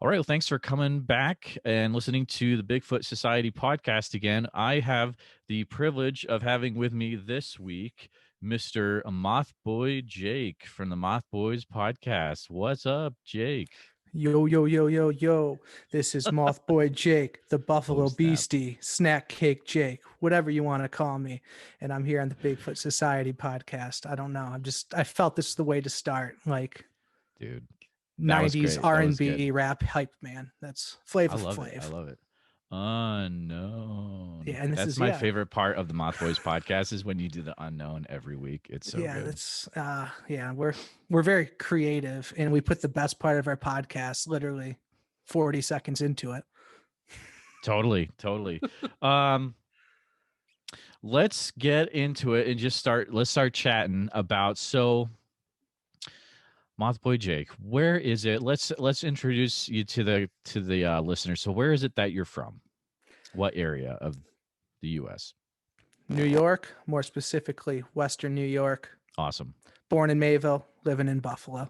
All right. Well, thanks for coming back and listening to the Bigfoot Society podcast again. I have the privilege of having with me this week Mr. Mothboy Jake from the Mothboys Podcast. What's up, Jake? Yo, yo, yo, yo, yo. This is Mothboy Jake, the Buffalo Beastie, Snack Cake Jake, whatever you want to call me. And I'm here on the Bigfoot Society podcast. I don't know. I felt this is the way to start. Like, dude, 90s R&B rap hype, man. That's Flavor Flav. I love it. Unknown. Yeah, and that's my favorite part of the Mothboys podcast is when you do the unknown every week. It's so good. That's we're very creative, and we put the best part of our podcast literally 40 seconds into it. Totally. Let's get into it and let's start chatting about Mothboy Jake, where is it? Let's introduce you to the listeners. So where is it that you're from? What area of the U.S.? New York, more specifically, Western New York. Awesome. Born in Mayville, living in Buffalo.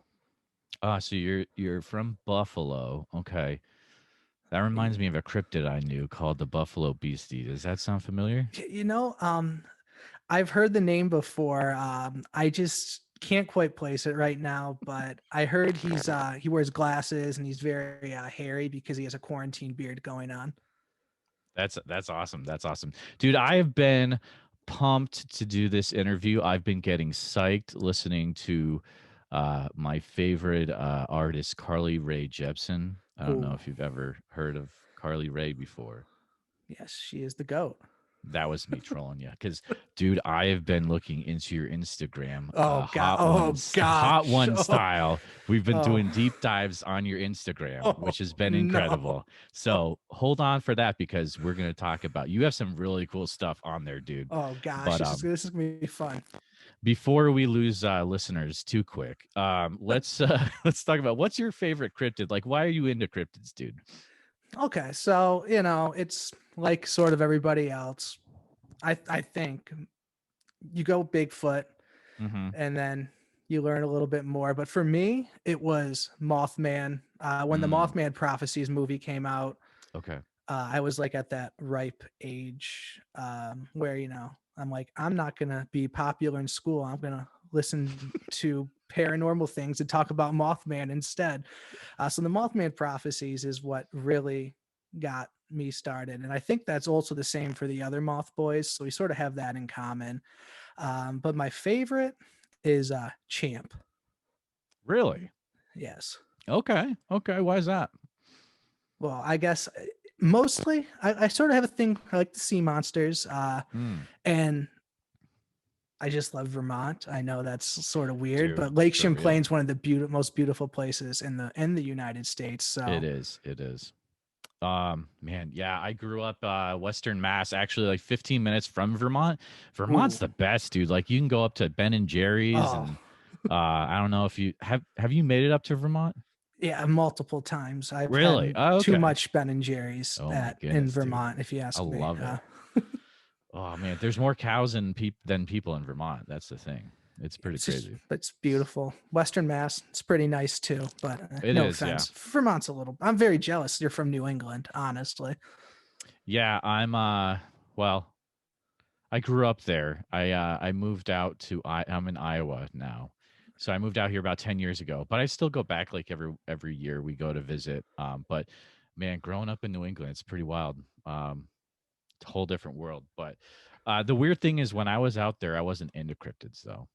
So you're from Buffalo. Okay. That reminds me of a cryptid I knew called the Buffalo Beastie. Does that sound familiar? You know, I've heard the name before. I just can't quite place it right now, but I heard he wears glasses and he's very hairy because he has a quarantine beard going on. That's awesome. That's awesome. Dude, I have been pumped to do this interview. I've been getting psyched listening to my favorite artist, Carly Rae Jepsen. I don't know if you've ever heard of Carly Rae before. Yes, she is the GOAT. That was me trolling you because, dude, I have been looking into your Instagram. Hot One style. We've been doing deep dives on your Instagram, which has been incredible. So hold on for that because we're going to talk about, you have some really cool stuff on there, dude. Oh gosh, this is going to be fun. Before we lose listeners too quick, let's talk about what's your favorite cryptid? Like, why are you into cryptids, dude? Okay, so it's like sort of everybody else. I think you go Bigfoot, and then you learn a little bit more. But for me, it was Mothman. When the Mothman Prophecies movie came out, I was like at that ripe age where I'm like, I'm not gonna be popular in school. I'm gonna listen to paranormal things and talk about Mothman instead. So the Mothman Prophecies is what really got me started, and I think that's also the same for the other Mothboys. So we sort of have that in common. But my favorite is Champ. Really? Yes. Okay. Why is that? Well, I guess mostly I sort of have a thing. I like the sea monsters, and I just love Vermont. I know that's sort of weird, but Lake Champlain is one of the most beautiful places in the United States. So it is. Man, yeah, I grew up Western Mass, actually like 15 minutes from Vermont. Vermont's the best, dude. Like you can go up to Ben and Jerry's, and I don't know if you have you made it up to Vermont? Yeah, multiple times. I've really had too much Ben and Jerry's in Vermont, dude. if you ask me. I love it. Oh man, there's more cows than people in Vermont. That's the thing. It's pretty crazy. It's beautiful. Western Mass, it's pretty nice too. But no offense, Vermont's a little. I'm very jealous. You're from New England, honestly. Yeah, I'm. Well, I grew up there. I moved out to. I'm in Iowa now, so I moved out here about 10 years ago. But I still go back like every year. We go to visit. But man, growing up in New England, it's pretty wild. Whole different world. But the weird thing is, when I was out there, I wasn't into cryptids though.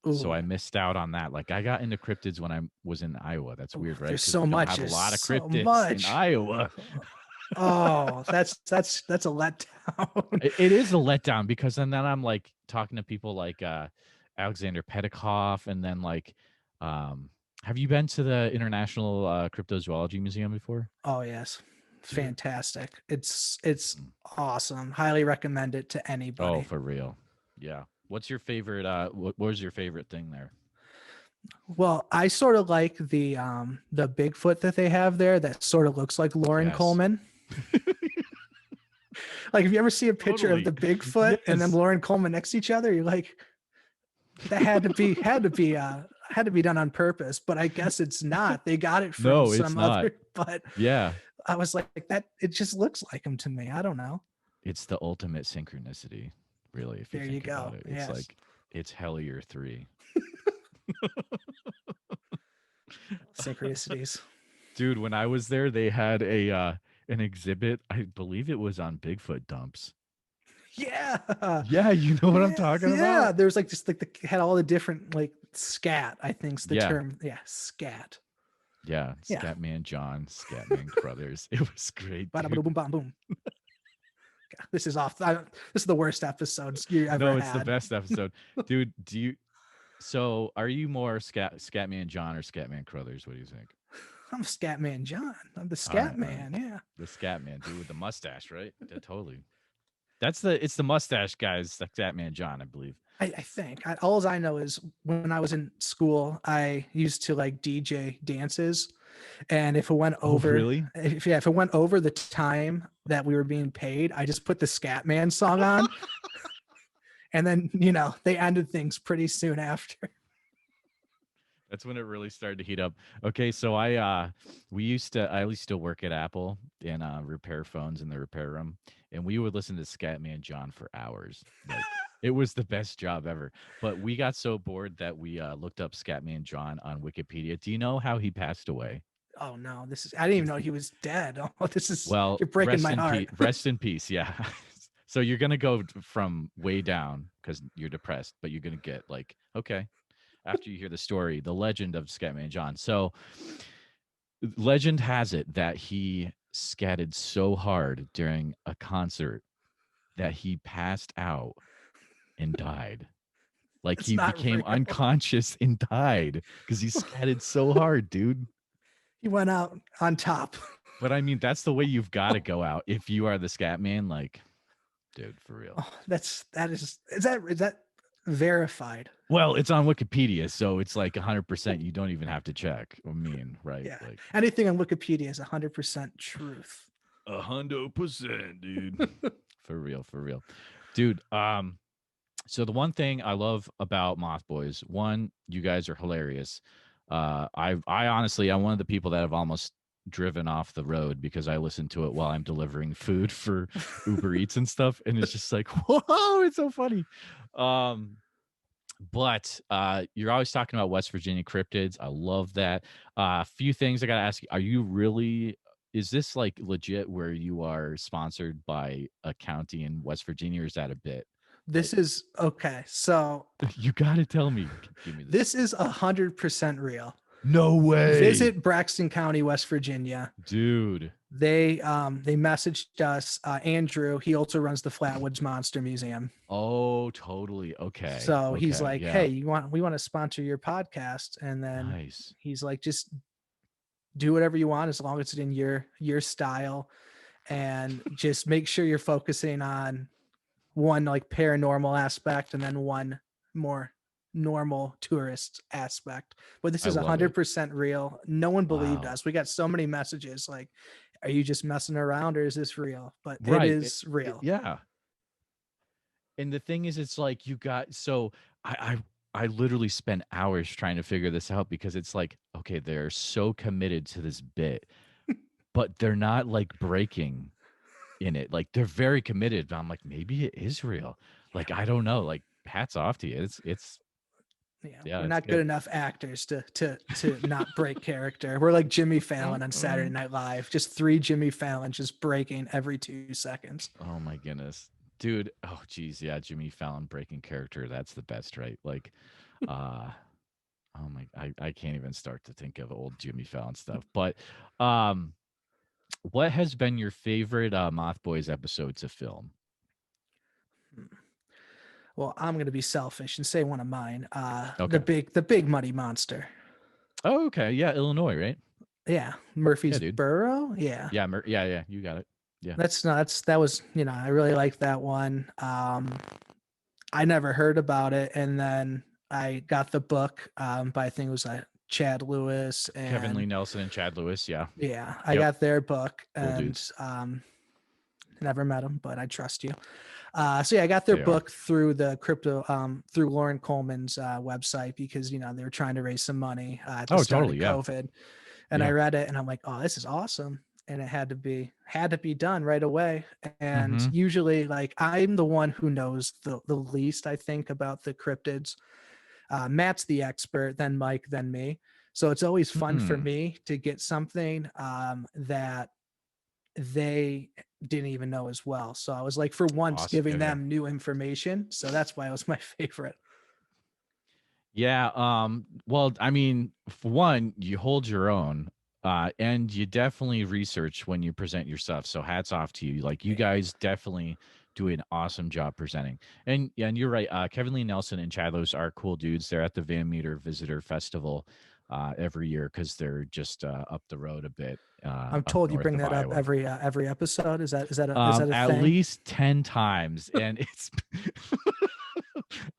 Ooh. So I missed out on that. Like I got into cryptids when I was in Iowa. That's weird, right? There's so much. Have a lot of cryptids in Iowa. Oh, that's a letdown. It is a letdown because then I'm like talking to people like Alexander Petikoff, and then like, have you been to the International Cryptozoology Museum before? Oh yes. Fantastic. It's awesome. Highly recommend it to anybody. Oh, for real. Yeah. What's your favorite what was your favorite thing there? Well, I sort of like the Bigfoot that they have there that sort of looks like Lauren Coleman. Like if you ever see a picture of the Bigfoot and then Lauren Coleman next to each other, you're like, that had to be had to be done on purpose, but I guess it's not. They got it from No, it's some not. other, but Yeah. I was like that. It just looks like him to me. I don't know. It's the ultimate synchronicity, really, if you There you think go. about it. It's Yes. like, it's Hellier 3. Synchronicities. Dude, when I was there, they had an exhibit. I believe it was on Bigfoot dumps. Yeah. Yeah, you know what I'm talking about? Yeah, there's like just like had all the different like scat, I think's the Yeah. term. Yeah, scat. Yeah, Yeah. Scatman John, Scatman Crothers. It was great. Bada Dude. boom, bam, boom. God, this is off. This is the worst episode you ever No, it's had. the best episode. Dude, so are you more Scatman John or Scatman Crothers? What do you think? I'm Scatman John. I'm the Scat Man. Yeah. The Scatman, dude, with the mustache, right? Yeah, totally. It's the mustache guys, the Scatman John, I believe. I think all I know is when I was in school, I used to like DJ dances, and if it went over, really? if it went over the time that we were being paid, I just put the Scatman song on, and then they ended things pretty soon after. That's when it really started to heat up. Okay, so I used to work at Apple and repair phones in the repair room, and we would listen to Scatman John for hours. Like, it was the best job ever. But we got so bored that we looked up Scatman John on Wikipedia. Do you know how he passed away? Oh no, I didn't even know he was dead. Oh, you're breaking my heart. Rest in peace. Yeah. So you're gonna go from way down because you're depressed, but you're gonna get like, okay, after you hear the story, the legend of Scatman John. So legend has it that he scatted so hard during a concert that he passed out and died. Like he became unconscious and died because he scatted so hard, dude. He went out on top. But I mean, that's the way you've got to go out if you are the Scatman. Like, dude, for real. Oh, is that verified? Well, it's on Wikipedia, so it's like 100%. You don't even have to check. I mean, right? Yeah. Like, anything on Wikipedia is 100% truth. 100%, dude. For real, dude. So the one thing I love about Mothboys, one, you guys are hilarious. I honestly, I'm one of the people that have almost driven off the road because I listen to it while I'm delivering food for Uber Eats and stuff, and it's just like, whoa, it's so funny. But you're always talking about West Virginia cryptids. I love that. A few things I gotta ask you: is this like legit where you are sponsored by a county in West Virginia, or is that a bit? This is okay. So you gotta tell me. Give me this is 100% real. No way. Visit Braxton County, West Virginia. Dude. They messaged us. Andrew, he also runs the Flatwoods Monster Museum. Oh, totally. Okay. So he's like, hey, we want to sponsor your podcast. And then he's like, just do whatever you want as long as it's in your style. And just make sure you're focusing on one like paranormal aspect and then one more normal tourist aspect. But this is 100% real. No one believed us. We got so many messages like, are you just messing around or is this real? But it is real. Yeah. And the thing is, it's like I literally spent hours trying to figure this out because it's like, okay, they're so committed to this bit, but they're not like breaking in it. Like they're very committed, but I'm like, maybe it is real. Like, I don't know. Like, hats off to you. It's we're not good enough actors to not break character. We're like Jimmy Fallon on Saturday Night Live. Just 3 Jimmy Fallon just breaking every 2 seconds. Oh my goodness. Dude, oh geez, yeah, Jimmy Fallon breaking character, that's the best, right? Like oh my, I can't even start to think of old Jimmy Fallon stuff. But what has been your favorite Mothboys episode to film? Well, I'm going to be selfish and say one of mine. The big muddy monster. Oh, okay. Yeah, Illinois, right? Yeah, Murfreesboro. Yeah. Yeah. You got it. Yeah. That was, I really liked that one. I never heard about it, and then I got the book by I think it was Chad Lewis and Kevin Lee Nelson and Chad Lewis. Yeah. Yeah, I got their book, and never met him, but I trust you. So yeah, I got their They are. book through the through Lauren Coleman's website because they were trying to raise some money at the start totally, of COVID, and I read it and I'm like, oh, this is awesome, and it had to be done right away. And usually, like, I'm the one who knows the least, I think, about the cryptids. Matt's the expert, then Mike, then me. So it's always fun for me to get something that they didn't even know as well. So I was like, for once, Awesome. giving them new information. So that's why it was my favorite. Yeah. Well, I mean, for one, you hold your own, and you definitely research when you present your stuff. So hats off to you. Like, you guys definitely do an awesome job presenting. And you're right. Kevin Lee Nelson and Chadlos are cool dudes. They're at the Van Meter Visitor Festival every year because they're just up the road a bit. I'm told you bring that up every episode. Is that a at thing? least 10 times, and it's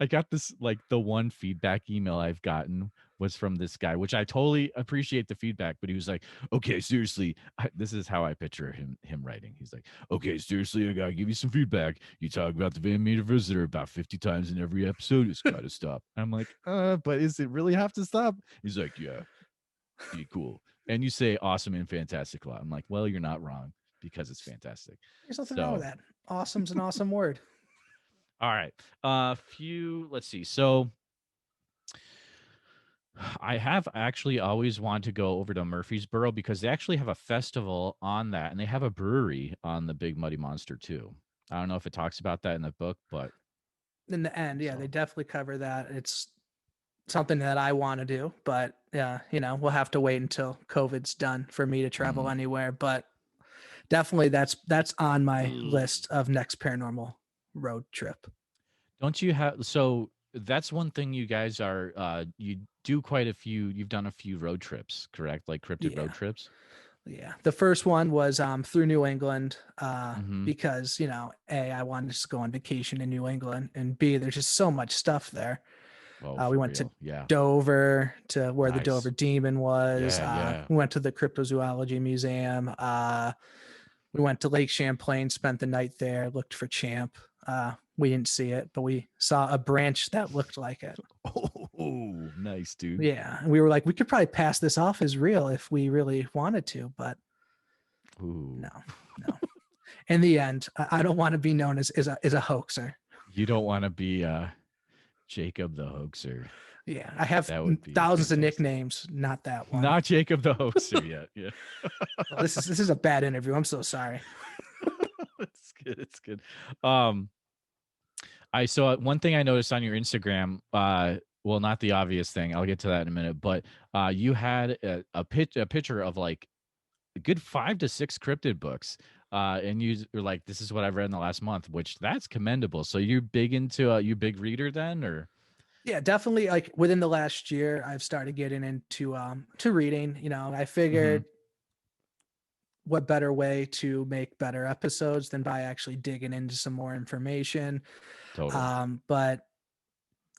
I got this, like, the one feedback email I've gotten was from this guy, which I totally appreciate the feedback, but he was like, okay, seriously, this is how I picture him writing. He's like, okay, seriously, I gotta give you some feedback. You talk about the Van Meter Visitor about 50 times in every episode. It's gotta stop. I'm like, but is it really have to stop? He's like, yeah, be cool. And you say awesome and fantastic a lot. I'm like, well, you're not wrong, because it's fantastic. There's nothing wrong with that. Awesome's an awesome word. All right. Let's see. So I have actually always wanted to go over to Murfreesboro because they actually have a festival on that, and they have a brewery on the Big Muddy Monster too. I don't know if it talks about that in the book, but in the end, yeah, they definitely cover that. It's something that I want to do, but yeah, we'll have to wait until COVID's done for me to travel anywhere. But definitely that's on my list of next paranormal road trip. Don't you have, so that's one thing you guys are you do quite a few, you've done a few road trips, correct? Like cryptid road trips? Yeah. The first one was through New England because, A, I wanted to just go on vacation in New England, and B, there's just so much stuff there. We went to Dover, to where the Dover Demon was. We went to the Cryptozoology Museum. We went to Lake Champlain, spent the night there, looked for Champ. We didn't see it, but we saw a branch that looked like it. Oh, nice, dude. Yeah. And we were like, we could probably pass this off as real if we really wanted to, but no. In the end, I don't want to be known as a hoaxer. You don't want to be Jacob the hoaxer. Yeah, I have thousands of nicknames, not that one. Not Jacob the hoaxer yet. Yeah. Well, this is a bad interview. I'm so sorry. It's good. It's good. So one thing I noticed on your Instagram, well, not the obvious thing, I'll get to that in a minute, but you had a picture of like a good 5 to 6 cryptid books. And you were like, this is what I've read in the last month, which that's commendable. So you're big into you big reader then, or? Yeah, definitely. Like within the last year, I've started getting into to reading. I figured what better way to make better episodes than by actually digging into some more information. Totally. But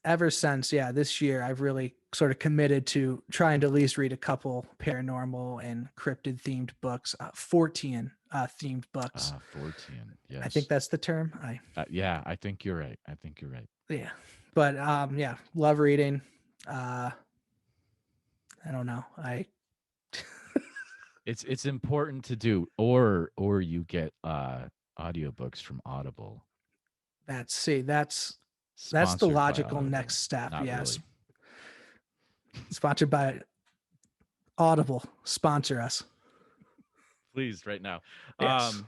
ever since, this year, I've really sort of committed to trying to at least read a couple paranormal and cryptid themed books, 14 themed books. 14. Yes. I think that's the term. Yeah, I think you're right. Yeah. But love reading. I don't know. It's important to do, or you get audiobooks from Audible. That's the logical next step. Not yes. Really. Sponsored by Audible. Sponsor us. Please, right now. Yes.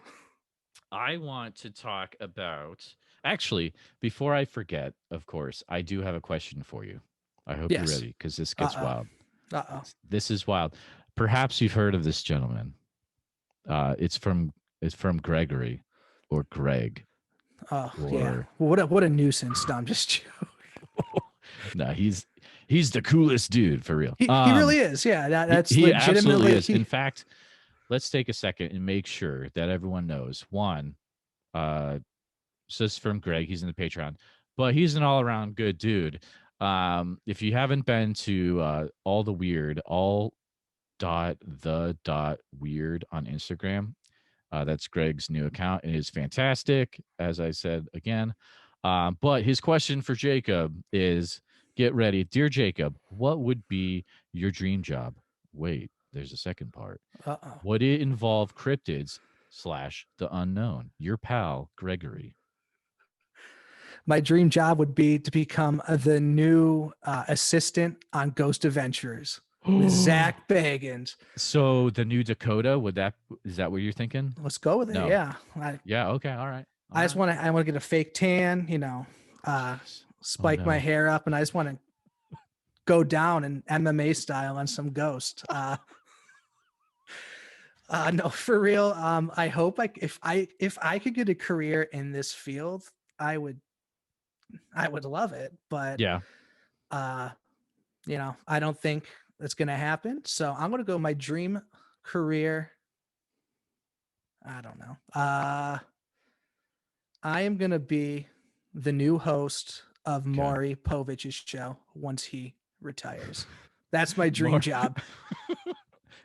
I want to talk about, actually, before I forget, of course, I do have a question for you. I hope you're ready, because this gets wild. This is wild. Perhaps you've heard of this gentleman. It's from Gregory, or Greg. Yeah. What a nuisance. No, I'm just joking. No, he's the coolest dude, for real. He really is. Yeah, that's he legitimately absolutely is. In fact, let's take a second and make sure that everyone knows. One, so this is from Greg. He's in the Patreon, but he's an all-around good dude. If you haven't been to all the weird on Instagram, That's Greg's new account. It is fantastic, as I said again. But his question for Jacob is, get ready. Dear Jacob, what would be your dream job? Wait, there's a second part. Uh-oh. Would it involve cryptids / the unknown? Your pal, Gregory. My dream job would be to become the new assistant on Ghost Adventures with Zach Bagans. So the new Dakota, is that what you're thinking? Let's go with it. No. Yeah. Yeah. Okay. All right. I just want to get a fake tan, spike my hair up, and I just want to go down in MMA style on some ghost. No, for real. I hope if I could get a career in this field, I would love it. But yeah, I don't think it's gonna happen. So I'm gonna go my dream career. I don't know. I am gonna be the new host of Maury Povich's show once he retires. That's my dream job.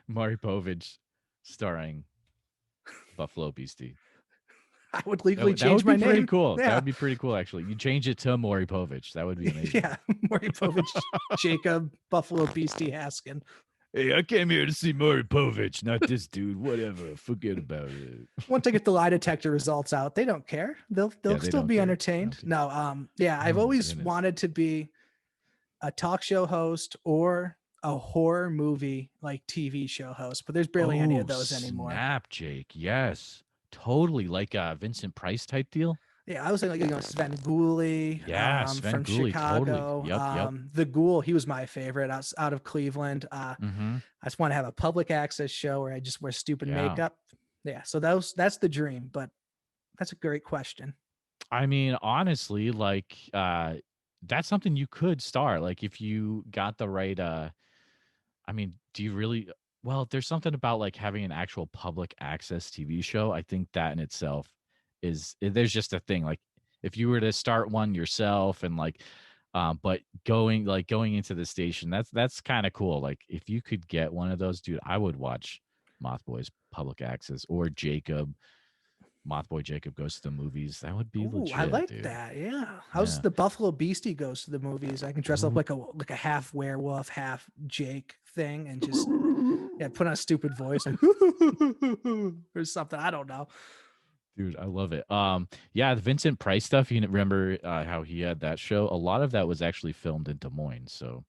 Maury Povich starring Buffalo Beastie. I would legally change my name. That would be pretty cool. Yeah. That would be pretty cool, actually. You change it to Maury Povich. That would be amazing. Yeah, Maury Povich, Jacob, Buffalo Beastie Haskin. Hey, I came here to see Maury Povich, not this dude. Whatever. Forget about it. Once I get the lie detector results out, they don't care. They'll still be entertained. No, I've always wanted to be a talk show host or a horror movie like TV show host, but there's barely any of those anymore. Snap, Jake. Yes, totally. Like a Vincent Price type deal. Yeah, I was thinking like Sven Gooley, Sven from Gooley, Chicago. Totally. Yep. The Ghoul, he was my favorite out of Cleveland. I just want to have a public access show where I just wear stupid makeup. Yeah, so that's the dream, but that's a great question. I mean, honestly, like that's something you could start. Like if you got the right I mean, do you really there's something about like having an actual public access TV show. I think that in itself there's just a thing. Like if you were to start one yourself and like but going into the station, that's kind of cool. Like if you could get one of those, dude, I would watch Mothboys public access or Mothboy Jacob goes to the movies. That would be legit. I like dude. that. Yeah. How's the Buffalo Beastie goes to the movies? I can dress up like a half werewolf, half Jake thing, and just put on a stupid voice and or something. I don't know. Dude, I love it. The Vincent Price stuff. You remember how he had that show? A lot of that was actually filmed in Des Moines. So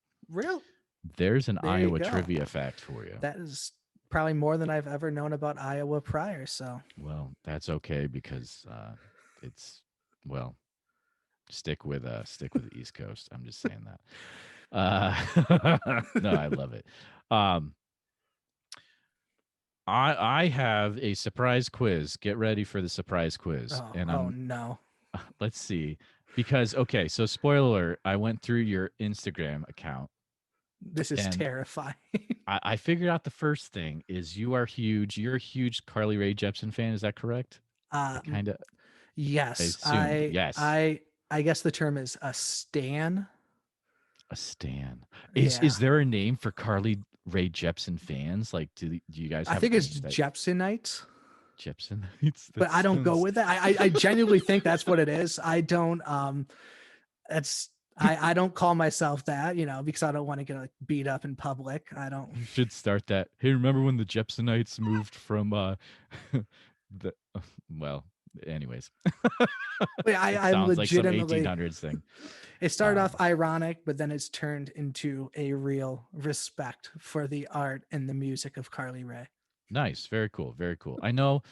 there's an Iowa trivia fact for you. That is probably more than I've ever known about Iowa prior. So that's okay because it's stick with the East Coast. I'm just saying that. No, I love it. I have a surprise quiz. Get ready for the surprise quiz. No. Let's see. Because so spoiler alert, I went through your Instagram account. This is terrifying. I figured out the first thing is you're a huge Carly Rae Jepsen fan. Is that correct? Kind of. Yes. I guess the term is a stan. A stan. Is there a name for Carly Rae Jepsen fans? Like, do you guys have I think it's Jepsenites. Jepsenites? But I don't go with that. I genuinely think that's what it is. I don't I don't call myself that, because I don't want to get like beat up in public. I don't. You should start that. Hey, remember when the Jepsenites moved from anyways. I'm legitimately like some 1800s thing. It started off ironic, but then it's turned into a real respect for the art and the music of Carly Rae. Nice, very cool, very cool. I know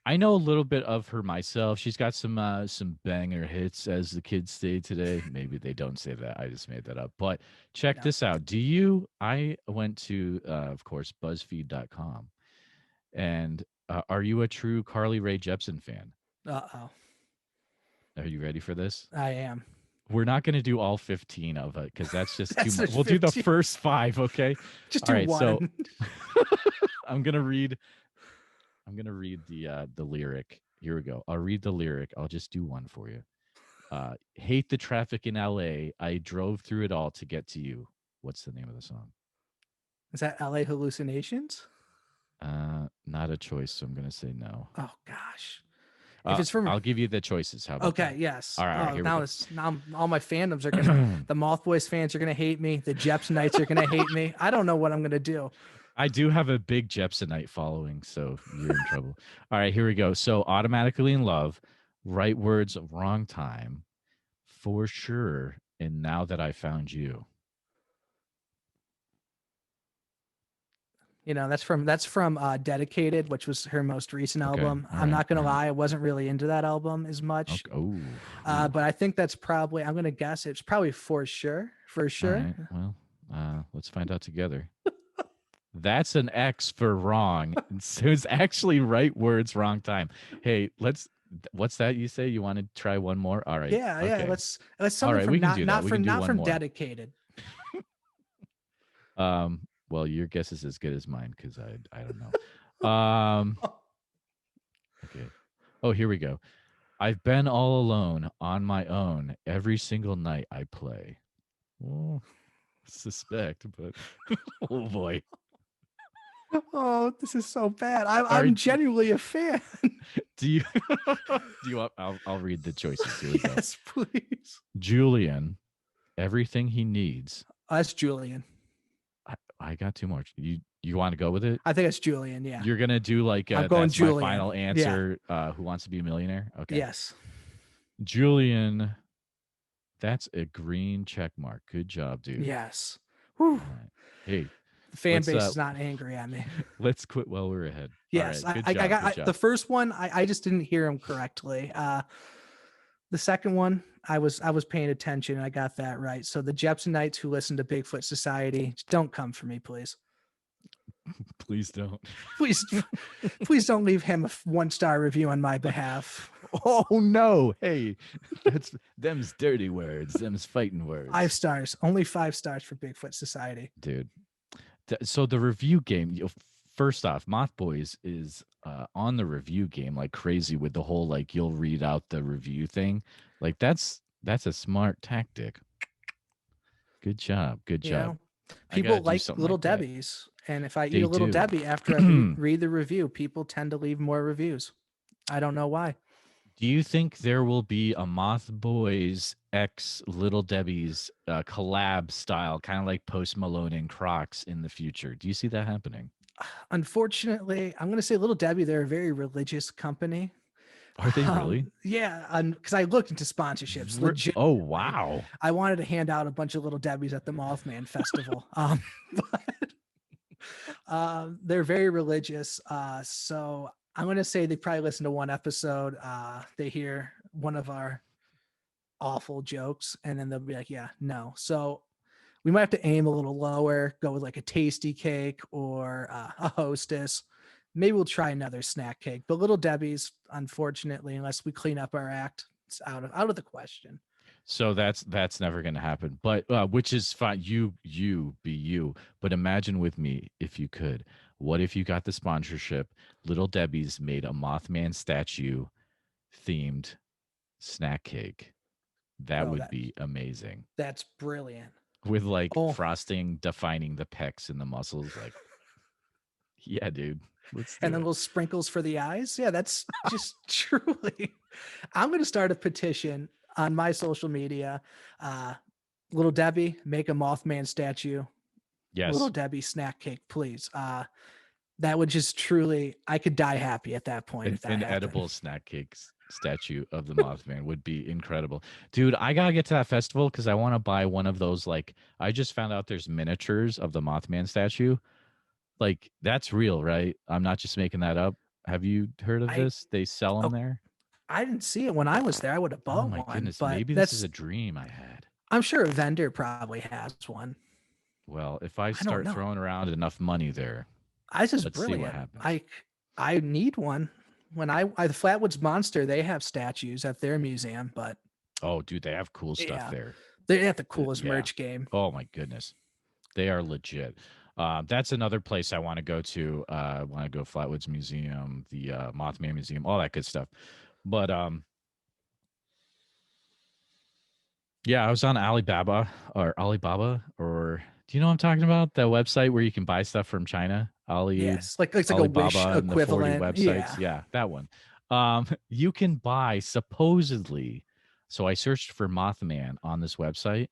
a little bit of her myself. She's got some banger hits, as the kids say today. Maybe they don't say that. I just made that up. But check this out. I went to, of course, BuzzFeed.com. And are you a true Carly Rae Jepsen fan? Uh-oh. Are you ready for this? I am. We're not going to do all 15 of it because that's just too much. We'll do the first 5, okay? Just do one. So I'm gonna read the lyric. Here we go. I'll read the lyric. I'll just do one for you. Hate the traffic in LA. I drove through it all to get to you. What's the name of the song? Is that LA Hallucinations? Not a choice, so I'm gonna say no. Oh gosh. If it's from, I'll give you the choices. How about okay, that? yes. All right, here we Now go. it's now all my fandoms are gonna. The Mothboys fans are gonna hate me. The Jepsonites are gonna hate me. I don't know what I'm gonna do. I do have a big Jepsonite following, so you're in trouble. All right, here we go. So automatically in love, right words, wrong time, for sure. And now that I found you. You know, that's from Dedicated, which was her most recent album. All I'm right, not gonna all right. lie, I wasn't really into that album as much. Okay. Oh, But I think that's probably, I'm gonna guess it's probably for sure. For all sure. right. Well, let's find out together. That's an X for wrong. So it's actually right words, wrong time. Hey, what's that you say? You want to try one more? All right. Yeah, okay. yeah. Let's All something right, from we can do that. not We from can do not one from more. Dedicated. Well, your guess is as good as mine because I don't know. Okay. Oh, here we go. I've been all alone on my own every single night I play. Well, suspect, but oh boy. Oh, this is so bad. I'm Are- genuinely a fan. Do you do you want I'll read the choices. Here we go. Yes, please. Julian, everything he needs. That's Julian. I got too much. You want to go with it? I think it's Julian. Yeah. You're gonna do like I'm going that's Julian. my final answer. Who wants to be a millionaire? Okay. Yes. Julian, that's a green check mark. Good job, dude. Yes. Whew. Right. Hey, the fan base is not angry at me. Let's quit while we're ahead. Yes, right, I got the first one. I just didn't hear him correctly. The second one, I was paying attention and I got that right. So the Jepsonites who listen to Bigfoot Society, don't come for me, please. Please don't. Please don't leave him a 1-star review on my behalf. Oh no! Hey, that's them's dirty words. Them's fighting words. 5 stars, only 5 stars for Bigfoot Society, dude. So the review game. First off, Mothboys is on the review game like crazy with the whole like you'll read out the review thing. Like that's a smart tactic. Good job. Good job. You know, people like Little Debbie's. And if I eat a Little Debbie after I read the review, people tend to leave more reviews. I don't know why. Do you think there will be a Mothboys X Little Debbie's collab style, kind of like Post Malone and Crocs in the future? Do you see that happening? Unfortunately, I'm going to say Little Debbie, they're a very religious company. Are they really? Yeah, because I looked into sponsorships. Legit. Oh, wow. I wanted to hand out a bunch of Little Debbies at the Mothman Festival. But they're very religious. So I'm going to say they probably listen to one episode. They hear one of our awful jokes and then they'll be like, yeah, no. So we might have to aim a little lower, go with like a tasty cake or a Hostess. Maybe we'll try another snack cake, but Little Debbie's, unfortunately, unless we clean up our act, it's out of the question. So that's never going to happen, but which is fine. You be you, but imagine with me if you could. What if you got the sponsorship? Little Debbie's made a Mothman statue themed snack cake. That would be amazing. That's brilliant. With like frosting defining the pecs and the muscles, like, yeah, dude. And then little sprinkles for the eyes. Yeah, that's just truly. I'm going to start a petition on my social media. Little Debbie, make a Mothman statue. Yes. Little Debbie snack cake, please. That would just truly, I could die happy at that point. An edible snack cake statue of the Mothman would be incredible. Dude, I got to get to that festival because I want to buy one of those. Like, I just found out there's miniatures of the Mothman statue. Like, that's real, right? I'm not just making that up. Have you heard of this? They sell them there. I didn't see it when I was there. I would have bought one. Goodness, but maybe this is a dream I had. I'm sure a vendor probably has one. Well, if I start throwing around enough money there, let's see what happens. I need one. When the Flatwoods Monster, they have statues at their museum, but oh, dude, they have cool stuff there. They have the coolest merch game. Oh my goodness, they are legit. That's another place I want to go to. I want to go Flatwoods Museum, the Mothman Museum, all that good stuff. But yeah, I was on Alibaba, or do you know what I'm talking about? That website where you can buy stuff from China. Yes, like it's like a Wish Alibaba and the 40 equivalent. websites. Yeah. Yeah, that one. You can buy supposedly. So I searched for Mothman on this website.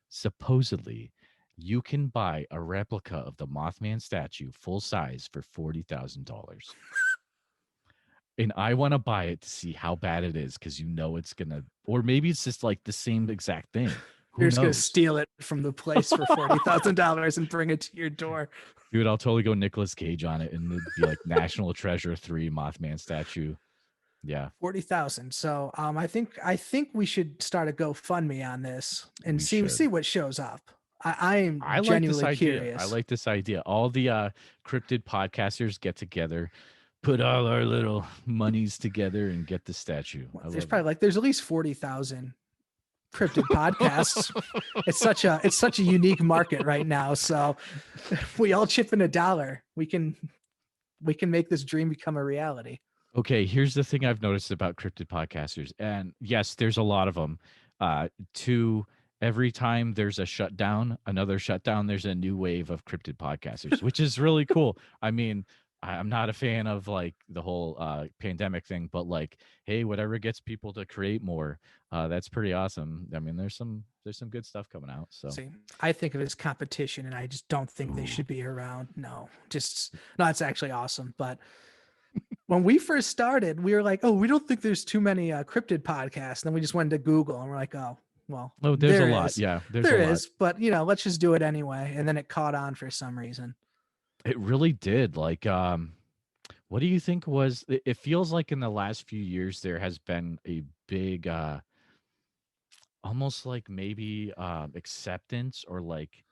Supposedly, you can buy a replica of the Mothman statue full size for $40,000. And I want to buy it to see how bad it is because it's gonna, or maybe it's just like the same exact thing. Who You're just gonna knows? steal it from the place for $40,000 and bring it to your door. Dude, I'll totally go Nicolas Cage on it, and it'd be like National Treasure 3 Mothman statue. Yeah, 40,000. So I think we should start a GoFundMe on this and we see should. what shows up. I am I like this genuinely idea. curious. I like this idea. All the cryptid podcasters get together, put all our little monies together, and get the statue. There's probably there's at least 40,000 cryptid podcasts. It's such a unique market right now. So if we all chip in $1, we can make this dream become a reality. Okay, here's the thing I've noticed about cryptid podcasters, and yes, there's a lot of them. Every time there's a shutdown, another shutdown, there's a new wave of cryptid podcasters, which is really cool. I mean, I'm not a fan of like the whole pandemic thing, but like, hey, whatever gets people to create more, that's pretty awesome. I mean, there's some good stuff coming out. So see, I think of it as competition, and I just don't think they should be around. No, it's actually awesome. But when we first started, we were like, oh, we don't think there's too many cryptid podcasts. And then we just went to Google and we're like, oh, well, there's a lot. Yeah, there is, but let's just do it anyway. And then it caught on for some reason. It really did. Like, what do you think was? It feels like in the last few years there has been a big, almost like maybe acceptance or like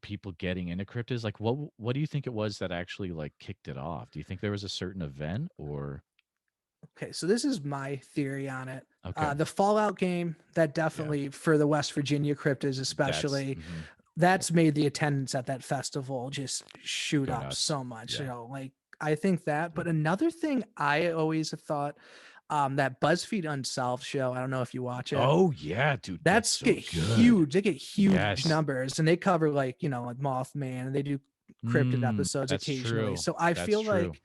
people getting into cryptids. Like, what do you think it was that actually like kicked it off? Do you think there was a certain event or? Okay, so this is my theory on it. Okay. The Fallout game, that definitely for the West Virginia cryptids especially, that's made the attendance at that festival just shoot up so much. Yeah. Like I think that. But another thing I always have thought, that BuzzFeed Unsolved show. I don't know if you watch it. Oh yeah, dude. That's so huge. They get huge numbers, and they cover like Mothman, and they do cryptid episodes occasionally. True. So I feel like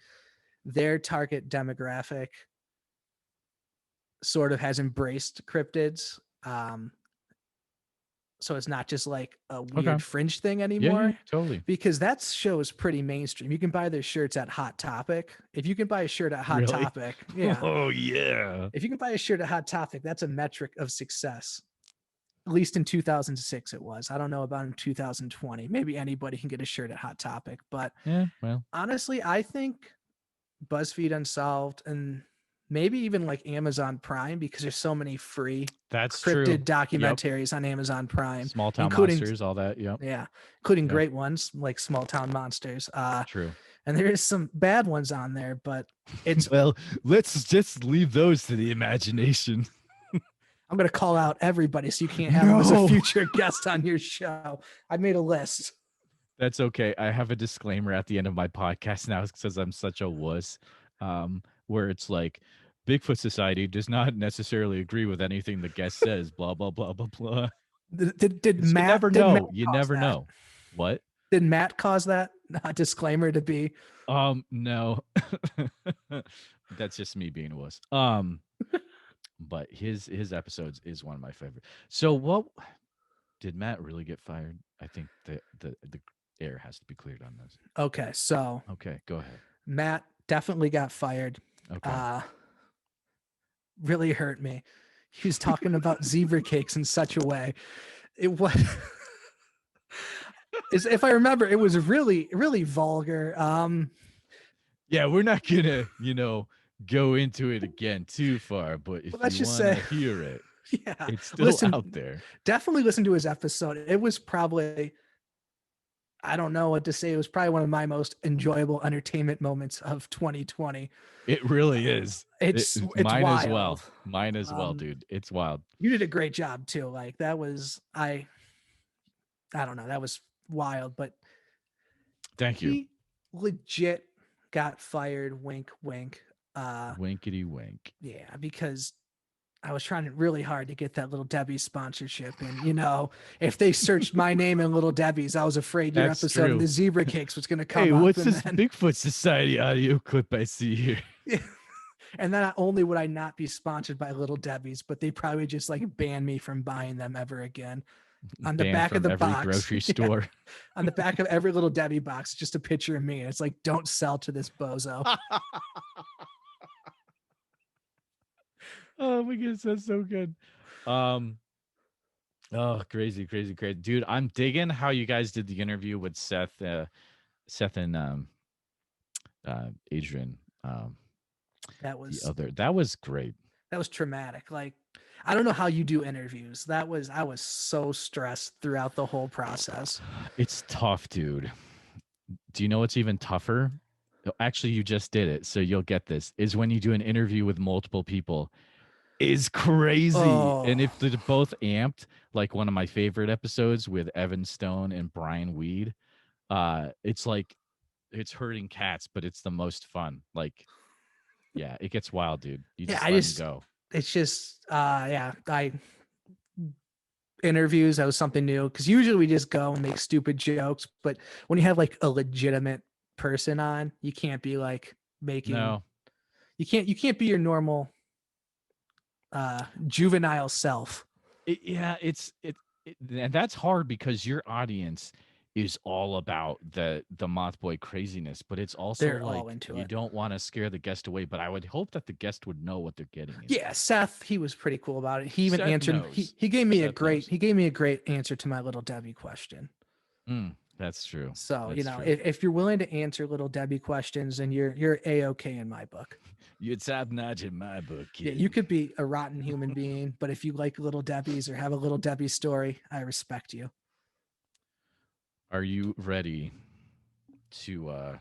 their target demographic sort of has embraced cryptids. So it's not just like a weird fringe thing anymore. Yeah, totally. Because that show is pretty mainstream. You can buy their shirts at Hot Topic. If you can buy a shirt at Hot Topic, yeah. Oh yeah. If you can buy a shirt at Hot Topic, that's a metric of success. At least in 2006 it was. I don't know about in 2020. Maybe anybody can get a shirt at Hot Topic, but honestly, I think BuzzFeed Unsolved and maybe even like Amazon Prime, because there's so many free cryptid documentaries on Amazon Prime. Small Town Monsters, all that. Yeah. Including great ones like Small Town Monsters. True. And there is some bad ones on there, but it's well, let's just leave those to the imagination. I'm going to call out everybody so you can't have them as a future guest on your show. I made a list. That's okay. I have a disclaimer at the end of my podcast now because I'm such a wuss, where it's like, Bigfoot Society does not necessarily agree with anything the guest says, blah, blah, blah, blah, blah. Did Matt? You never know. What? Did Matt cause that disclaimer to be? No. That's just me being a wuss. But his episodes is one of my favorite. So what did Matt really get fired? I think the air has to be cleared on this. Okay, so go ahead. Matt definitely got fired. Okay. Really hurt me. He was talking about zebra cakes in such a way. It was, if I remember, it was really, really vulgar. Yeah, we're not gonna, go into it again too far, but if you want to hear it, it's still out there. Definitely listen to his episode. It was probably, I don't know what to say. It was probably one of my most enjoyable entertainment moments of 2020. It really is. It's mine wild. as well. Mine as well, dude. It's wild. You did a great job too. Like that was, I don't know. That was wild, but thank you. He legit got fired. Wink, wink. Winkety wink. Yeah, because I was trying really hard to get that Little Debbie sponsorship. And, you know, if they searched my name in Little Debbie's, I was afraid your That's episode of true. the Zebra Cakes was going to come Hey, up. what's And this then, Bigfoot Society audio clip I see here? and then not only would I not be sponsored by Little Debbie's, but they probably just like ban me from buying them ever again. On the Banned back of from the every box, grocery store. on the back of every Little Debbie box, just a picture of me. And it's like, don't sell to this bozo. Oh my goodness, that's so good. Oh, crazy, dude. I'm digging how you guys did the interview with Seth and Adrian. That was that was great. That was traumatic. Like, I don't know how you do interviews. I was so stressed throughout the whole process. It's tough, dude. Do you know what's even tougher? Actually, you just did it, so you'll get this. Is when you do an interview with multiple people. Is crazy. Oh. And if they're both amped, like one of my favorite episodes with Evan Stone and Brian Weed, it's like it's herding cats, but it's the most fun. Like, yeah, it gets wild, dude. You just let them go. It's just interviews, that was something new, because usually we just go and make stupid jokes, but when you have like a legitimate person on, you can't be like making you can't be your normal juvenile self. And that's hard because your audience is all about the Mothboy craziness, but it's also they're like all into you it. Don't want to scare the guest away, but I would hope that the guest would know what they're getting into. Yeah, Seth, he was pretty cool about it. He even answered. He gave me a great answer to my Little Debbie question. That's true. So if you're willing to answer Little Debbie questions, then you're A-okay in my book. You're top notch in my book. Kid. Yeah, you could be a rotten human being, but if you like Little Debbie's or have a Little Debbie story, I respect you. Are you ready to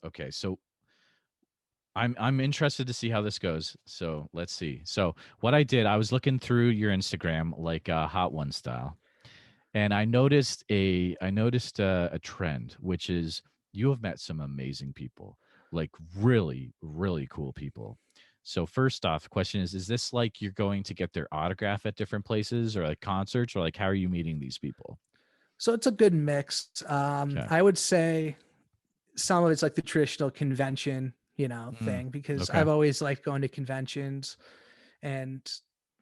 okay, so I'm interested to see how this goes. So let's see. So what I did, I was looking through your Instagram like Hot One style. And I noticed a trend, which is you have met some amazing people, like really, really cool people. So first off, the question is this like you're going to get their autograph at different places or like concerts, or like how are you meeting these people? So it's a good mix. I would say some of it's like the traditional convention, thing, because I've always liked going to conventions and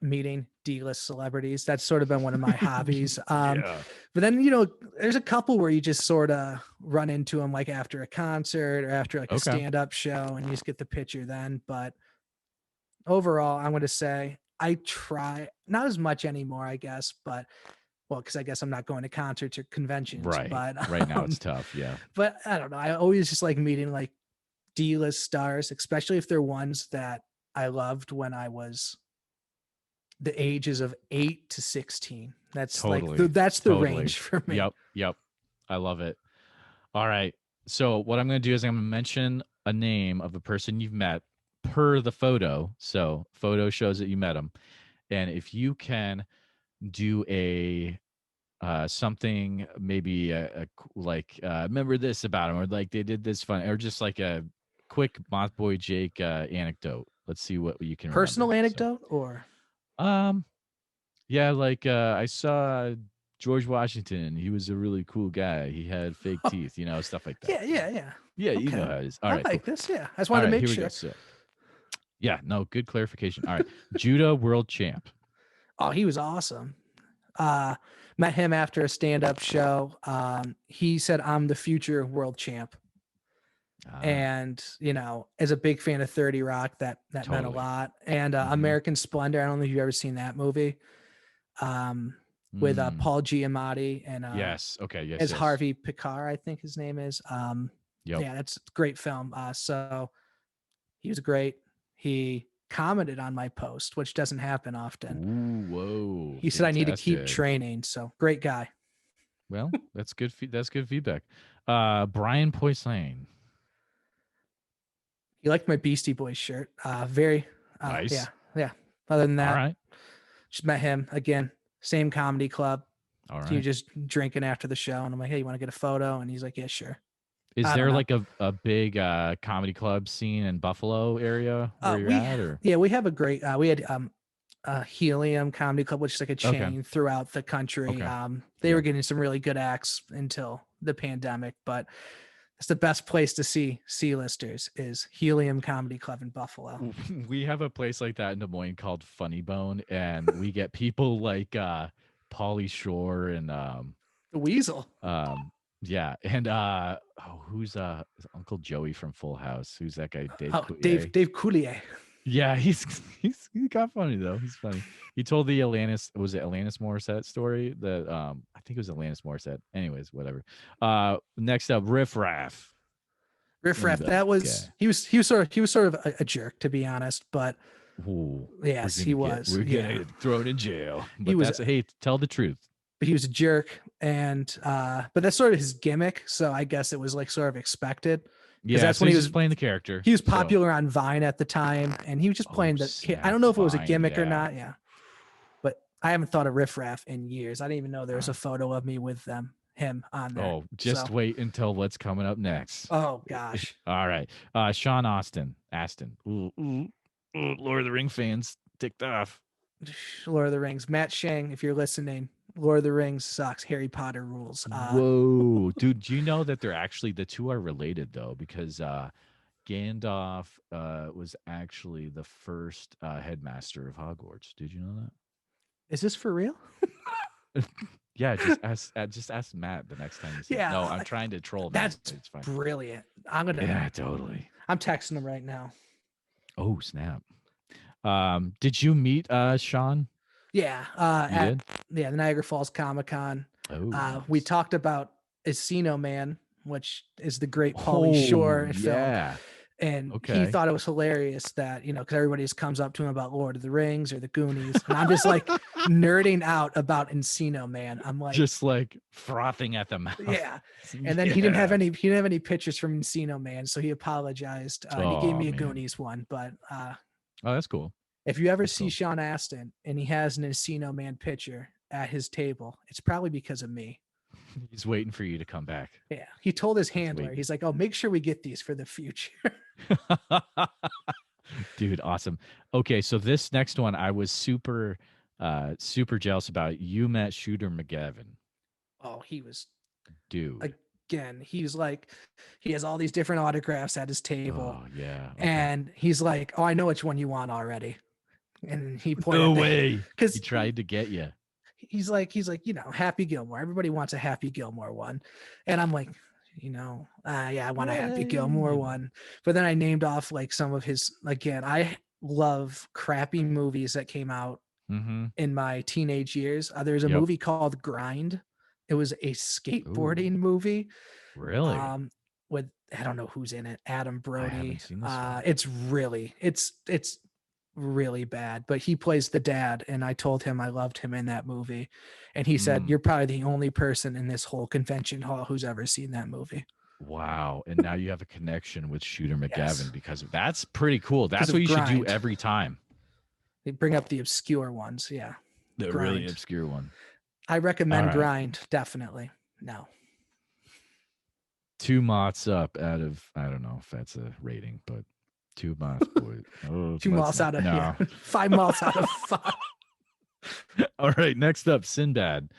meeting D-list celebrities. That's sort of been one of my hobbies. But then, there's a couple where you just sort of run into them like after a concert or after like a stand-up show and you just get the picture then. But overall, I'm going to say I try not as much anymore, I guess, but because I guess I'm not going to concerts or conventions. Right. But right now it's tough. Yeah. But I don't know. I always just like meeting like D-list stars, especially if they're ones that I loved when I was the ages of 8 to 16. That's totally. That's the range for me. Yep. I love it. All right. So what I'm going to do is I'm going to mention a name of a person you've met per the photo. So photo shows that you met them. And if you can do a something maybe remember this about him, or like they did this fun, or just like a quick Mothboy Jake anecdote. Let's see what you can personal remember. Anecdote or yeah, like I saw George Washington. He was a really cool guy. He had fake teeth, stuff like that. Yeah. Okay. You know how it is. All right, I like this. Yeah, I just wanted to make sure. So, yeah, no, good clarification. All right, Judah world champ. Oh, he was awesome. Met him after a stand-up show. He said, "I'm the future world champ." And as a big fan of 30 Rock, that totally meant a lot. And American Splendor, I don't know if you've ever seen that movie. With Paul Giamatti and yes, as Harvey Picard, I think his name is. Yeah, that's a great film. So he was great. He commented on my post, which doesn't happen often. Ooh, whoa! He said I need to keep training. So great guy. Well, that's good. That's good feedback. Brian Poisson. You liked my Beastie Boys shirt. Very nice. Yeah. Other than that, all right. Just met him again. Same comedy club. All right. So you're just drinking after the show, and I'm like, "Hey, you want to get a photo?" And he's like, "Yeah, sure." Is there like a big comedy club scene in Buffalo area where you're at? Or? Yeah, we have a great. We had Helium Comedy Club, which is like a chain throughout the country. They were getting some really good acts until the pandemic, but it's the best place to see C-listers is Helium Comedy Club in Buffalo. We have a place like that in Des Moines called Funny Bone, and we get people like Paulie Shore and the Weasel. Yeah, and who's Uncle Joey from Full House? Who's that guy? Dave Coulier. Yeah, he's got funny though. He's funny. He told the Alanis Morissette story that I think it was Alanis Morissette. Anyways, whatever. Next up, Riff Raff. That was he was sort of a jerk, to be honest, but yes, he was. We're gonna throw it in jail. But hey, tell the truth. But he was a jerk, and but that's sort of his gimmick. So I guess it was like sort of expected. Yeah, that's when he was playing the character. He was popular on Vine at the time, and he was just playing I don't know if it was a gimmick or not. Yeah, but I haven't thought of Riff Raff in years. I didn't even know there was a photo of me with him on there. Oh, just wait until what's coming up next. Oh gosh. All right, Sean Astin. Ooh, Lord of the Ring fans ticked off. Lord of the Rings. Matt Shang, if you're listening, Lord of the Rings sucks. Harry Potter rules. Whoa, dude! Do you know that they're actually the two are related though? Because Gandalf was actually the first headmaster of Hogwarts. Did you know that? Is this for real? Yeah, just ask Matt the next time you see him. No, I'm trying to troll. That's it's fine. Brilliant. Yeah, totally. I'm texting him right now. Oh snap! Did you meet Sean? Yeah, at the Niagara Falls Comic-Con. Oh, we talked about Encino Man, which is the great Paulie Shore film. And he thought it was hilarious that, because everybody just comes up to him about Lord of the Rings or the Goonies. And I'm just like nerding out about Encino Man. I'm like just like frothing at the mouth. Yeah. And then he didn't have any pictures from Encino Man, so he apologized. He gave me a Goonies one, but oh, that's cool. If you ever see Sean Astin and he has an Encino Man picture at his table, it's probably because of me. He's waiting for you to come back. Yeah. He told his handler, he's like, oh, make sure we get these for the future. Dude, awesome. Okay, so this next one I was super jealous about. You met Shooter McGavin. Oh, he was dude. Again, he's like, he has all these different autographs at his table. Oh, yeah. Okay. And he's like, oh, I know which one you want already. And he pointed. No way. Because he tried to get you. He's like, Happy Gilmore. Everybody wants a Happy Gilmore one. And I'm like, I want a Happy Gilmore one. But then I named off like some of his, again, I love crappy movies that came out in my teenage years. There's a movie called Grind. It was a skateboarding movie. Really? With, I don't know who's in it. Adam Brody. It's really bad, but he plays the dad, and I told him I loved him in that movie, and he said, you're probably the only person in this whole convention hall who's ever seen that movie. Wow. And now you have a connection with Shooter McGavin because that's pretty cool. That's what you should do every time. They bring up the obscure ones. Yeah. The really obscure one. I recommend Grind. Definitely. No. 2 moths up out of, I don't know if that's a rating, but 2 moths, boy. Oh, 2 moths out of 5 moths out of 5. All right. Next up, Sinbad.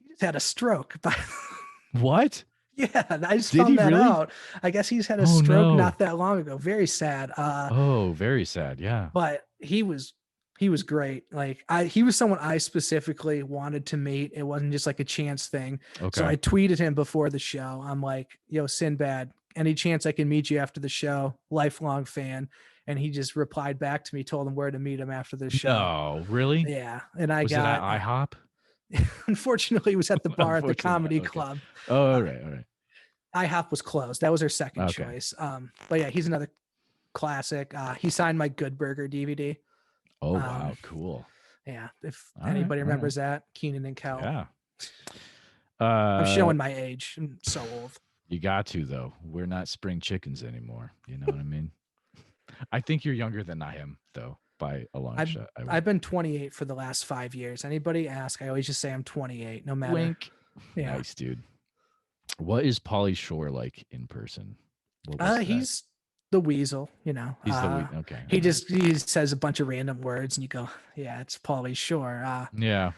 He just had a stroke. What? Yeah, I just found that out. I guess he's had a stroke not that long ago. Very sad. Very sad. Yeah. But he was great. Like he was someone I specifically wanted to meet. It wasn't just like a chance thing. Okay. So I tweeted him before the show. I'm like, yo, Sinbad, any chance I can meet you after the show? Lifelong fan. And he just replied back to me, told him where to meet him after the show. Oh, really? Yeah. And I was it at IHOP? Unfortunately, it was at the bar at the comedy club. Oh, all right. IHOP was closed. That was our second choice. But yeah, he's another classic. He signed my Good Burger DVD. Oh, wow. Cool. Yeah. If anybody remembers that, Keenan and Kel. Yeah. I'm showing my age. I'm so old. You got to, though. We're not spring chickens anymore. You know what I mean? I think you're younger than I am, though, by a long shot. I've been 28 for the last 5 years. Anybody ask, I always just say I'm 28, no matter. Wink. Yeah. Nice, dude. What is Paulie Shore like in person? He's the weasel, you know. He's the weasel. Okay. He says a bunch of random words and you go, yeah, it's Paulie, sure. Yeah.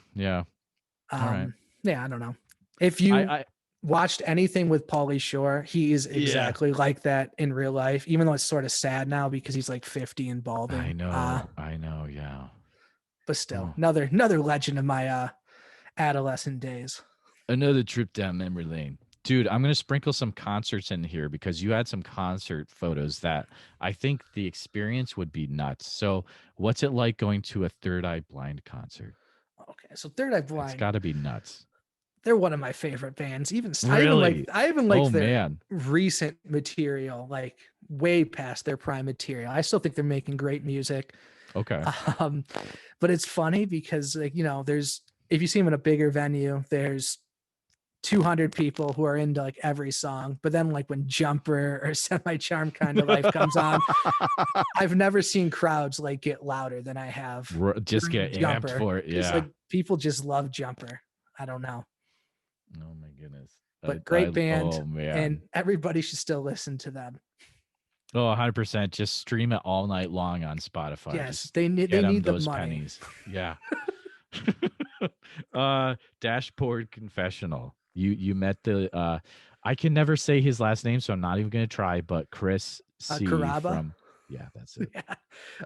All right. Yeah, I don't know. If you I watched anything with Paulie Shore, he is exactly like that in real life, even though it's sort of sad now because he's like 50 and balding. I know, yeah. But still, another legend of my adolescent days. Another trip down memory lane. Dude, I'm going to sprinkle some concerts in here because you had some concert photos that I think the experience would be nuts. So, what's it like going to a Third Eye Blind concert? Okay, so Third Eye Blind. It's got to be nuts. They're one of my favorite bands. Even really? I even like their recent material, like way past their prime material. I still think they're making great music. Okay. But it's funny because, like, you know, there's, if you see them in a bigger venue, there's 200 people who are into like every song. But then like when Jumper or Semi Charm Kind of Life comes on, I've never seen crowds like get louder than I have. Just get amped for it. Yeah. Like people just love Jumper. I don't know. Oh my goodness. But great band. Oh, man. And everybody should still listen to them. Oh, 100%. Just stream it all night long on Spotify. Yes, just they need those money. Pennies. Yeah. Dashboard Confessional. You met the I can never say his last name, so I'm not even gonna try, but Chris C from that's it. Yeah.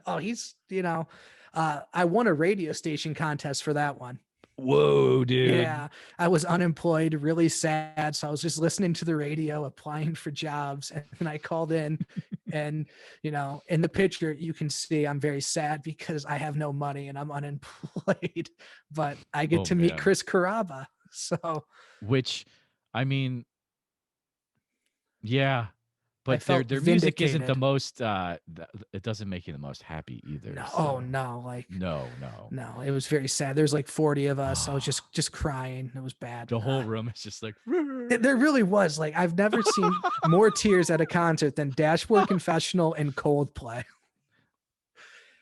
Oh, he's, you know, I won a radio station contest for that one. Whoa, dude. Yeah. I was unemployed, really sad. So I was just listening to the radio, applying for jobs. And I called in and, you know, in the picture, you can see I'm very sad because I have no money and I'm unemployed, but I get to meet Chris Carrabba. So, which, I mean, yeah, but their music isn't the most it doesn't make you the most happy either. No, so. Oh no, like no, it was very sad. There's like 40 of us. I was just crying. It was bad. The whole room is just like there really was. Like I've never seen more tears at a concert than Dashboard Confessional and Coldplay.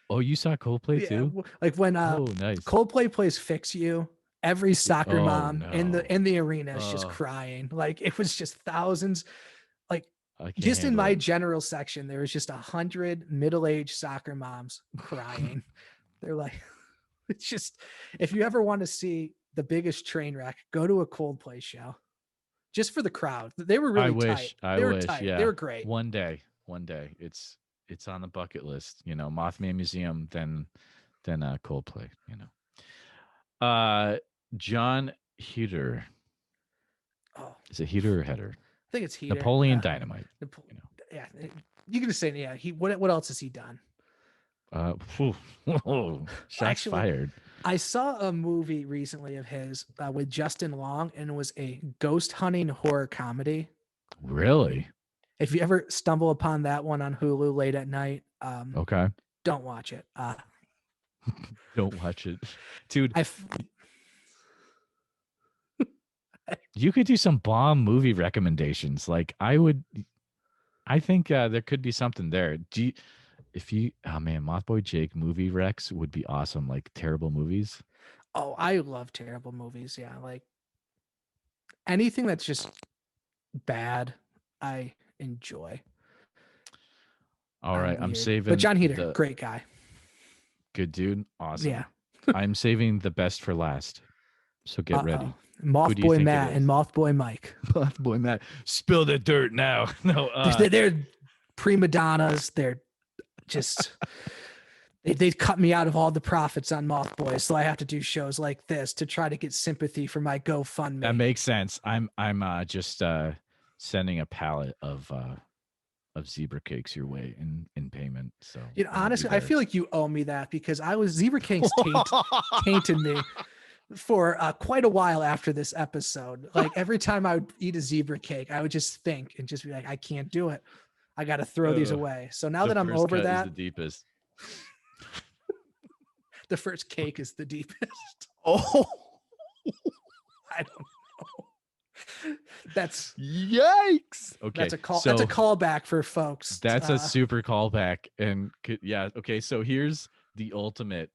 Oh, you saw Coldplay too? Like when nice. Coldplay plays Fix You, every soccer mom in the arena is just crying. Like it was just thousands. Just in my general section, there was just 100 middle-aged soccer moms crying. They're like, it's just, if you ever want to see the biggest train wreck, go to a Coldplay show. Just for the crowd. They were really tight. They were tight. Yeah. They were great. One day. It's on the bucket list. You know, Mothman Museum, then Coldplay, you know. John Heater. Oh. Is it Heater or Header? I think it's Heater. Napoleon Dynamite. You know. Yeah, you can just say what else has he done? Shots fired. I saw a movie recently of his with Justin Long, and it was a ghost hunting horror comedy. Really? If you ever stumble upon that one on Hulu late at night, okay, don't watch it. Don't watch it, dude. You could do some bomb movie recommendations. Like I think there could be something there. Mothboy Jake movie recs would be awesome. Like terrible movies. Oh, I love terrible movies. Yeah. Like anything that's just bad, I enjoy. All right. I'm saving. But John Heater, great guy. Good dude. Awesome. Yeah. I'm saving the best for last. So get ready. Mothboy Matt and Mothboy Mike. Mothboy Matt. Spill the dirt now. No, they're prima donnas. They're just they cut me out of all the profits on Mothboy, so I have to do shows like this to try to get sympathy for my GoFundMe. That makes sense. I'm just sending a pallet of zebra cakes your way in payment. So you know, honestly, I feel like you owe me that because zebra cakes tainted me for quite a while after this episode. Like every time I would eat a zebra cake, I would just think and just be like, I can't do it. I got to throw these away. So now that I'm over that, is the deepest. The first cake is the deepest. Oh, I don't know. That's yikes. Okay, that's a call. That's a callback for folks. That's a super callback. And yeah, okay. So here's the ultimate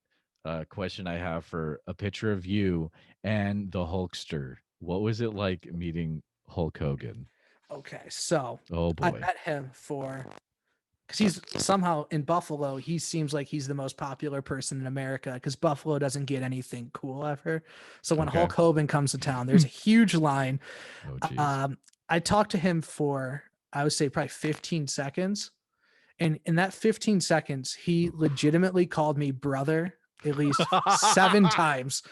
question I have for a picture of you and the Hulkster. What was it like meeting Hulk Hogan? Okay, so oh boy, I met him for because he's somehow in Buffalo, he seems like he's the most popular person in America because Buffalo doesn't get anything cool ever. So when Hulk Hogan comes to town, there's a huge line. Oh, I talked to him for, I would say, probably 15 seconds. And in that 15 seconds, he legitimately called me brother at least 7 times.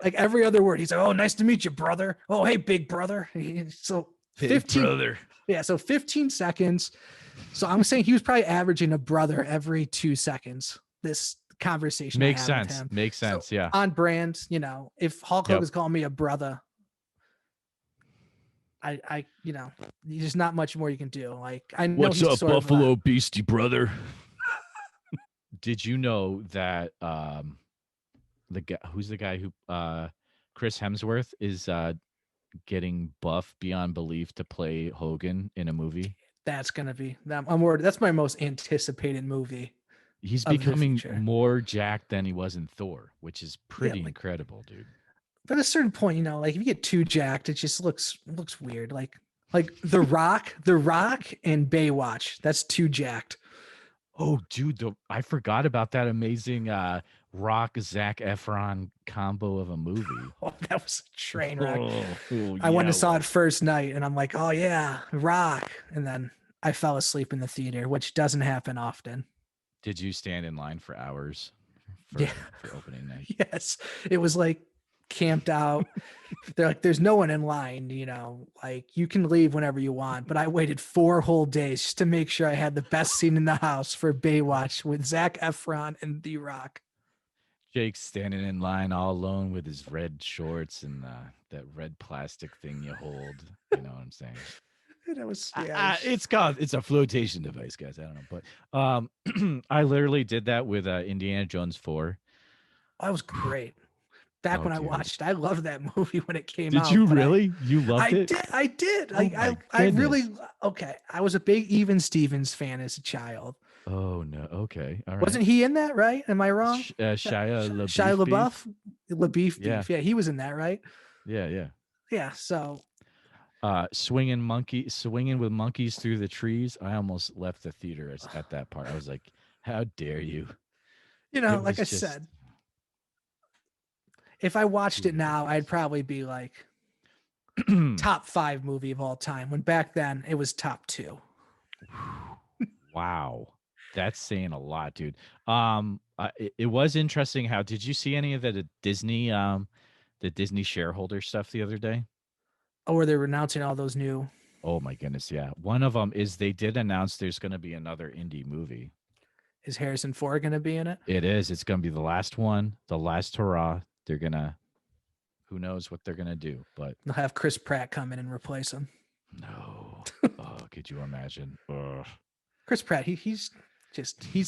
Like every other word, he's like, "Oh, nice to meet you, brother. Oh, hey, big brother." So 15, brother. Yeah, so 15 seconds. So I'm saying he was probably averaging a brother every 2 seconds. This conversation makes I had sense. with him. Makes sense. So yeah. on brand, you know, if Hulk Hogan's calling me a brother, you know, there's not much more you can do. Like, I know What's up, Buffalo Beastie brother? Did you know that the guy who's the guy who Chris Hemsworth is getting buff beyond belief to play Hogan in a movie? That's gonna be that's my most anticipated movie. He's becoming more jacked than he was in Thor, which is pretty incredible, dude. But at a certain point, you know, like if you get too jacked, it just looks weird. Like The Rock and Baywatch, that's too jacked. Oh, dude, I forgot about that amazing Rock Zac Efron combo of a movie. Oh, that was a train wreck. I went and saw it first night, and I'm like, oh yeah, Rock, and then I fell asleep in the theater, which doesn't happen often. Did you stand in line for hours for opening night? Yes, it was like camped out. They're like, there's no one in line, you know, like you can leave whenever you want. But I waited 4 whole days just to make sure I had the best scene in the house for Baywatch with Zac Efron and The Rock. Jake's standing in line all alone with his red shorts and that red plastic thing you hold. You know what I'm saying? It was it's a flotation device, guys. I don't know, but I literally did that with Indiana Jones 4. That was great. Back when I watched, I loved that movie when it came out. Did you really? You loved it? I did. I really I was a big Even Stevens fan as a child. Oh no. Okay. All right. Wasn't he in that, right? Am I wrong? Shia LaBeouf. Yeah. Yeah, he was in that, right? Yeah. Yeah. So swinging with monkeys through the trees. I almost left the theater at that part. I was like, how dare you? You know, like I said, if I watched it now, I'd probably be like top 5 movie of all time. When back then it was top 2. Wow. That's saying a lot, dude. It was interesting. How did you see any of the Disney shareholder stuff the other day? Oh, where they're announcing all those new. Oh my goodness, yeah. One of them is they did announce there's going to be another indie movie. Is Harrison Ford going to be in it? It is. It's going to be the last one, the last hurrah. They're gonna. Who knows what they're gonna do? But they'll have Chris Pratt come in and replace him. No. Oh, could you imagine? Ugh. Chris Pratt, he's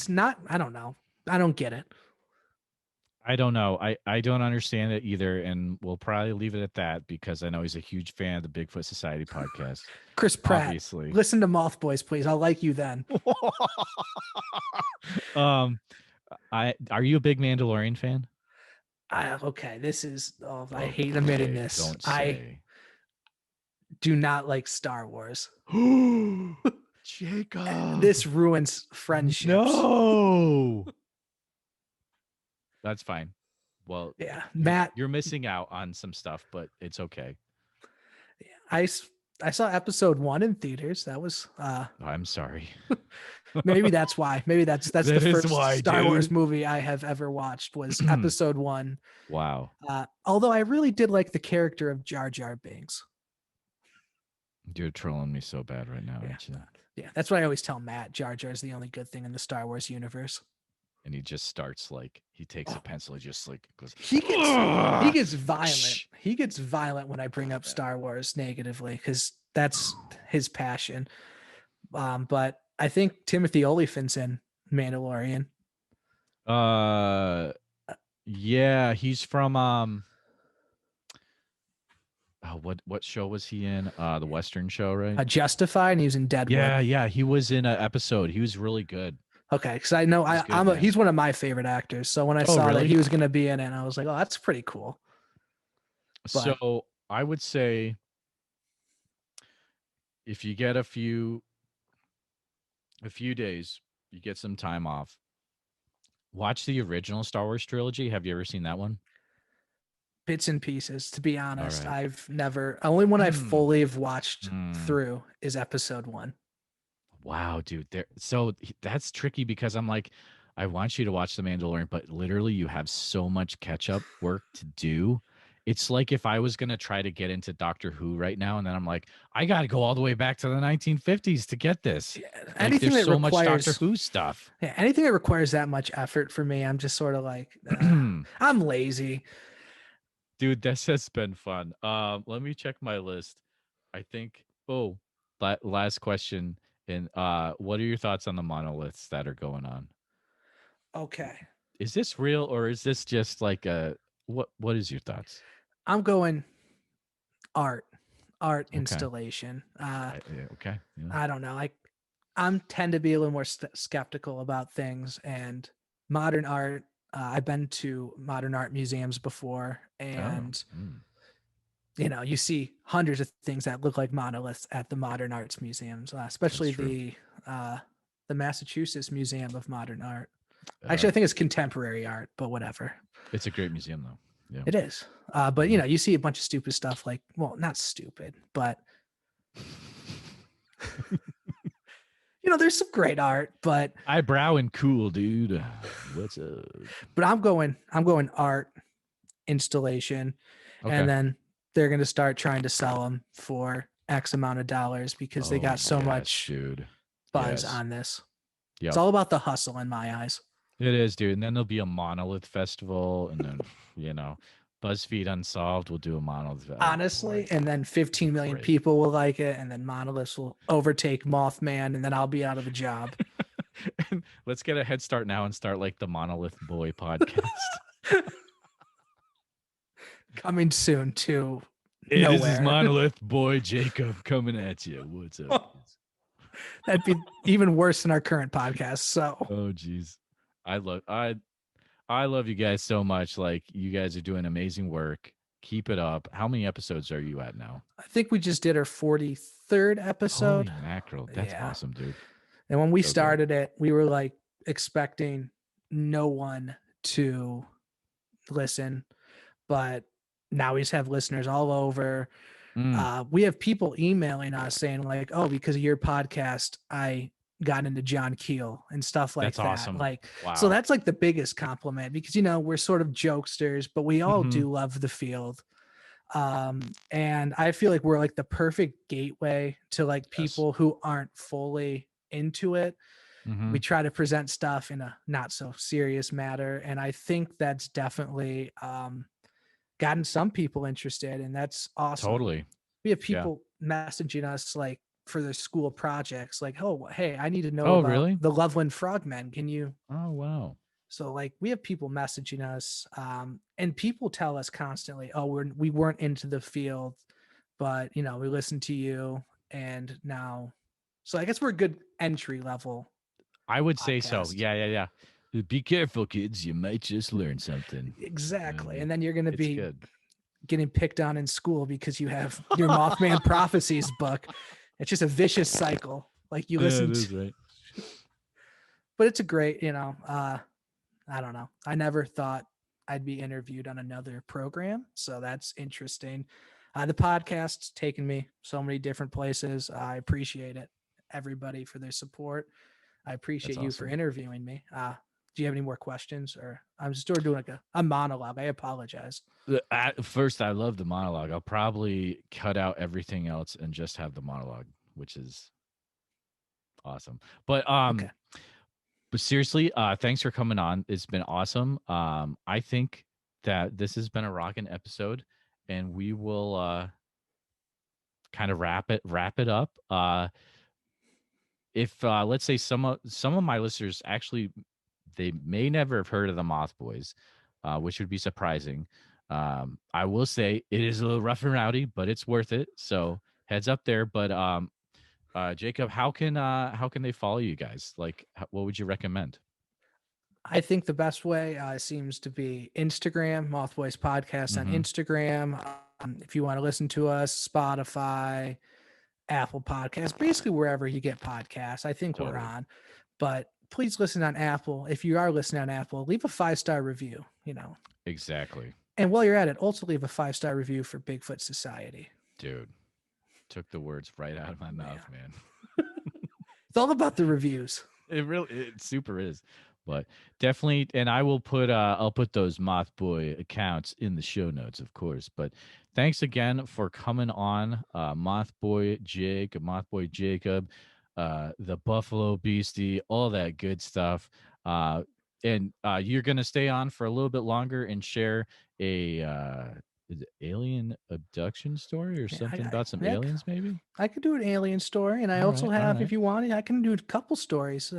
not. I don't know. I don't get it. I don't know. I don't understand it either, and we'll probably leave it at that because I know he's a huge fan of the Bigfoot Society podcast. Chris Pratt, obviously. Listen to Mothboys, please. I'll like you then. Are you a big Mandalorian fan? Okay, this is. Oh, I hate admitting this. Don't say. I do not like Star Wars. Jacob, this ruins friendships. No. That's fine. Well, yeah, Matt, you're missing out on some stuff, but it's okay. Yeah, I saw episode 1 in theaters. That was I'm sorry. Maybe that's why. Maybe that's the first Star Wars dude. movie I have ever watched was episode 1. Wow. Although I really did like the character of Jar Jar Binks. You're trolling me so bad right now, aren't you? Yeah, that's what I always tell Matt. Jar Jar is the only good thing in the Star Wars universe. And he just starts like he takes a pencil, he just like goes. He gets violent. He gets violent when I bring up Star Wars negatively because that's his passion. But I think Timothy Olyphant's in Mandalorian. Yeah, he's from what show was he in? The Western show, right? Justified, and he was in Deadwood. Yeah, he was in an episode. He was really good. Okay, because I know he's one of my favorite actors. So when I saw that he was going to be in it, I was like, oh, that's pretty cool. But, so I would say if you get a few a few days, you get some time off. Watch the original Star Wars trilogy. Have you ever seen that one? Bits and pieces, to be All honest. right. I've never, only one I Mm. fully have watched Mm. through is episode 1. Wow, dude. That's tricky because I'm like, I want you to watch The Mandalorian, but literally you have so much catch up work to do. It's like if I was gonna try to get into Doctor Who right now, and then I'm like, I gotta go all the way back to the 1950s to get this. Like, Anything there's that so much Doctor requires, Who stuff. yeah, anything that requires that much effort for me, I'm just sort of like, I'm lazy. Dude, this has been fun. Let me check my list. I think. Oh, last question. And what are your thoughts on the monoliths that are going on? Okay. Is this real or is this just like a what is your thoughts? I'm going art Okay. installation. Okay. Yeah. I don't know. I'm tend to be a little more skeptical about things, and modern art. I've been to modern art museums before, and you see hundreds of things that look like monoliths at the modern arts museums, especially the Massachusetts Museum of Modern Art. Actually, I think it's contemporary art, but whatever. It's a great museum, though. Yeah, it is. But you see a bunch of stupid stuff, like, well, not stupid, but there's some great art, but eyebrow and cool, dude. What's up? But I'm going art installation, and then they're going to start trying to sell them for X amount of dollars because they got so much buzz on this. Yep. It's all about the hustle in my eyes. It is, dude. And then there'll be a Monolith festival, and then BuzzFeed Unsolved will do a Monolith. Honestly, and then 15 million people will like it, and then Monoliths will overtake Mothman, and then I'll be out of a job. Let's get a head start now and start like the Monolith Boy podcast. Coming soon to hey, this is Monolith Boy Jacob coming at you. What's up? That'd be even worse than our current podcast. So, oh geez, I love you guys so much. Like, you guys are doing amazing work. Keep it up. How many episodes are you at now? I think we just did our 43rd episode. Holy mackerel. That's awesome, dude. And when we started it, we were like expecting no one to listen, but now we just have listeners all over. We have people emailing us saying like, oh, because of your podcast, I got into John Keel and stuff like that. Awesome. Like, so that's like the biggest compliment because, we're sort of jokesters, but we all do love the field. And I feel like we're like the perfect gateway to like people who aren't fully into it. We try to present stuff in a not so serious matter. And I think that's definitely, gotten some people interested, and that's awesome. Totally. We have people messaging us like for their school projects, like, oh, hey, I need to know about the Loveland Frogmen. Can you? Oh, wow. So like we have people messaging us, and people tell us constantly, oh, we weren't into the field, but we listened to you, and now, so I guess we're a good entry level. I would say so. Yeah. Be careful, kids. You might just learn something. Exactly. And then you're going to be getting picked on in school because you have your Mothman Prophecies book. It's just a vicious cycle. Like you listen to. Right. But it's a great, I don't know. I never thought I'd be interviewed on another program. So that's interesting. The podcast's taken me so many different places. I appreciate it. Everybody for their support. I appreciate you for interviewing me. Do you have any more questions, or I'm just doing like a monologue? I apologize. First, I love the monologue. I'll probably cut out everything else and just have the monologue, which is awesome. But but seriously, thanks for coming on. It's been awesome. I think that this has been a rocking episode, and we will kind of wrap it up. If let's say some of my listeners actually, they may never have heard of the Mothboys, which would be surprising. I will say it is a little rough and rowdy, but it's worth it. So heads up there. But Jacob, how can they follow you guys? Like, what would you recommend? I think the best way seems to be Instagram, Mothboys Podcast on Instagram. If you want to listen to us, Spotify, Apple Podcasts, basically wherever you get podcasts. I think we're on, but please listen on Apple. If you are listening on Apple, leave a 5-star review, Exactly. And while you're at it, also leave a 5-star review for Bigfoot Society. Dude, took the words right out of my mouth, man. It's all about the reviews. It super is. But definitely, and I'll put those Mothboy accounts in the show notes, of course. But thanks again for coming on, Mothboy Jacob, the Buffalo Beastie, all that good stuff. And you're gonna stay on for a little bit longer and share a is it alien abduction story or something about some aliens, maybe? I could do an alien story, and I also have, if you want it, I can do a couple stories.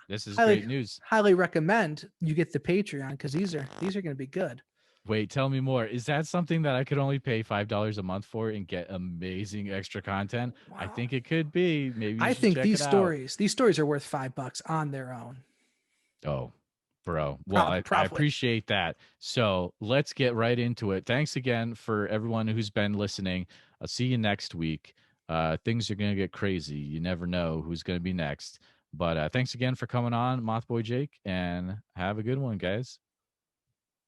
This is great news. Highly recommend you get the Patreon because these are going to be good. Wait, tell me more. Is that something that I could only pay $5 a month for and get amazing extra content? Wow. I think it could be. Maybe I think these stories are worth $5 on their own. Oh, bro. Well, I appreciate that. So let's get right into it. Thanks again for everyone who's been listening. I'll see you next week. Things are going to get crazy. You never know who's going to be next. But thanks again for coming on, Mothboy Jake, and have a good one, guys.